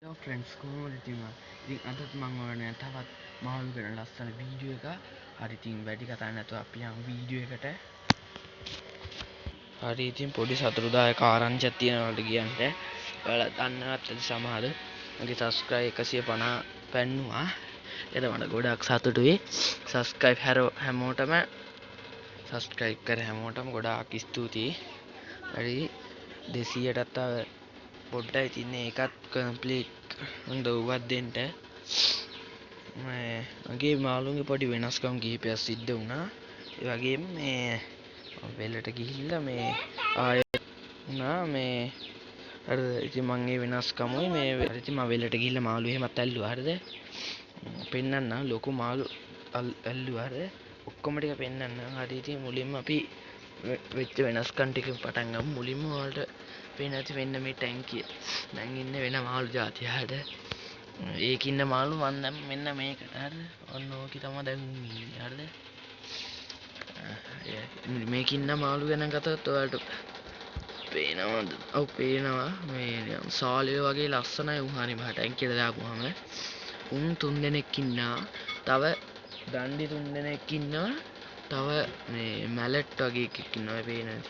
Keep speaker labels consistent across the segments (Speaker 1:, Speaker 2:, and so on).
Speaker 1: Hello friends, කොහොමද ඉතින් අදත් මම ඔයනේ තවත් මාළු කරන ලස්සන වීඩියෝ එකක්. හරි ඉතින් වැඩි කතා නැතුව අපි යමු වීඩියෝ එකට. හරි ඉතින් පොඩි සතුටුදායක ආරංචියක් තියෙනවාට කියන්නේ. ඔයාලා දන්නවත් ඇති සමහර මගේ subscribe 150 පැන්නුවා. ඒක මට ගොඩක් සතුටුයි. subscribe හැමෝටම subscribe කර හැමෝටම ගොඩාක් ස්තුතියි. හරි 200ටත් තව පොඩ්ඩයි තින්නේ ඒකත් කම්ප්ලීට් දව්වත් දෙන්න මගේ මාළුන්ගේ පොඩි වෙනස්කම් කිහිපයක් සිද්ධ වුණා. ඒ වගේම මේ වෙලට ගිහිල්ලා මේ ආයෙත් වුණා මේ හරිද ඉතින් මම ඒ වෙනස්කමුයි මේ හරි ඉතින් මම වෙලට ගිහිල්ලා මාළු එහෙමත් ඇල්ලුවා හරිද පෙන්නන්න ලොකු මාළු ඇල්ලුවා හරිද ඔක්කොම ටික පෙන්නන්න හරි ඉතින් මුලින්ම අපි වෙච්ච වෙනස්කම් ටිකෙන් පටන් ගමු මුලින්ම ඔයාලට පේනති වෙන්න මේ ටැංකිය දැන් ඉන්නේ වෙන මාළු జాතිය හරිද ඒක ඉන්න මාළු මම දැන් මෙන්න මේකට හරිද ඔන්න ඕකේ තමයි දැන් ඉන්නේ හරිද මේක ඉන්න මාළු ගැන කතාවත් ඔයාලට පේනවද ඔව් පේනවා මේ සාලය වගේ ලස්සනයි උන් හරි මහට ටැංකියට දාපුවාම උන් 3 දෙනෙක් ඉන්නවා තව දණ්ඩි 3 දෙනෙක් ඉන්නවා තව මේ මැලට් වගේ එකෙක් ඉන්නවා පේනද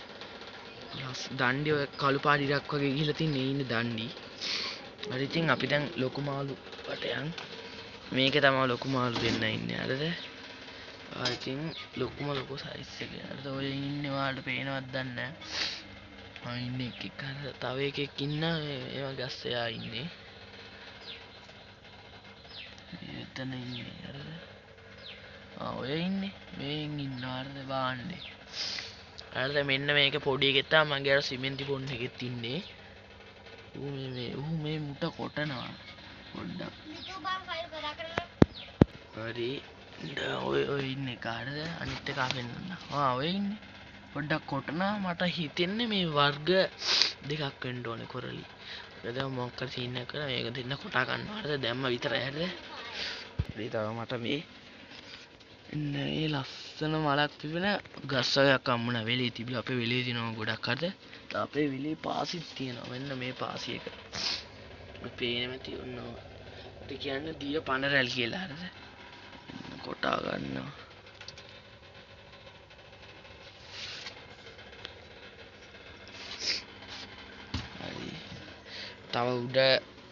Speaker 1: දණ්ඩි ඔය කළු පාටියක් වගේ ගිහලා තින්නේ ඉන්නේ දණ්ඩි. හරි ඉතින් අපි දැන් ලොකු මාළු වටයන් මේකේ තමයි ලොකු මාළු දෙන්න ඉන්නේ හරිද? ආ ඉතින් ලොකුම ලොකු සයිස් එකේ හරිද ඔය ඉන්නේ ඔයාලට පේනවද දන්නේ නැහැ. ආ ඉන්නේ එකෙක් හරිද තව එකෙක් ඉන්නා ඒවා ගස් එයා ඉන්නේ. එතන ඉන්නේ හරිද? ආ ඔය ඉන්නේ මේන් ඉන්නවා හරිද බාන්නේ. හරිද මෙන්න මේක පොඩි එකෙක් තමයි මගේ අර සිමෙන්ති බොන්න එකෙත් ඉන්නේ ඌ මේ මුට කොටනවා පොඩ්ඩක් හරි ඔය ඉන්නේ කාටද අනිත් එක අපෙන්නන්න ඔය ඉන්නේ පොඩ්ඩක් කොටනවා මට හිතෙන්නේ මේ වර්ග දෙකක් වෙන්න ඕනේ කොරලි ඒකද මොකක් හරි සීන් එකක් කරලා මේක දෙන්න කොටා ගන්නවා හරිද දැම්ම විතරයි හරිද ඉතින් තව මට මේ ඒ ලස්සන මලක් තිබෙන ගස් වර්ගයක් හම්බුණා වෙලේ තිබිලා අපේ වෙලේ තියෙනවා ගොඩක් හරිද අපේ වෙලේ පාසිත් තියෙනවා මෙන්න මේ පාසි එක මේ පේනෙම තියෙනවා ඒත් කියන්නේ දිය පනරැල් කියලා හරිද කොටා ගන්නවා හරි තව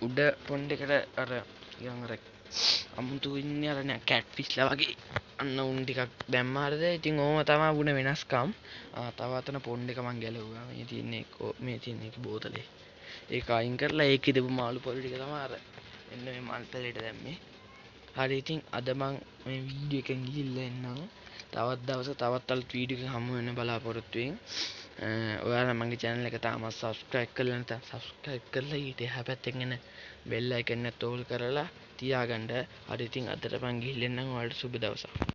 Speaker 1: උඩ පොන්ඩ් එකට අර නිකන් අර අමුතු ඉන්නේ අර නෑ කැට් ෆිෂ්ලා වගේ අන්න උන් ටිකක් දැම්මා හරිද ඉතින් ඕම තමයි වුණ වෙනස්කම් තව අතන පොන්ඩ් එක මං ගැලවුවා මේ තියෙන්නේ බෝතලේ ඒක අයින් කරලා ඒකේ තිබු මාළු පොඩි ටික තමයි අර එන්න මේ මල් පැලේට දැම්මේ හරි ඉතින් අද මං මේ වීඩියෝ එකෙන් ගිහිල්ලා එන්නම් තවත් දවසක තවත් අලුත් වීඩියෝ එකක් හමු වෙන්න බලාපොරොත්තු වෙමින් ඔයාලා මගේ channel එක තාම subscribe කරලා නැත්නම් subscribe කරලා ඊට එහා පැත්තෙන් එන bell icon එක තෝල් කරලා තියාගන්න හරි ඉතින් අදට මං ගිහිල්ලා එන්නම් ඔයාලට සුබ දවසක්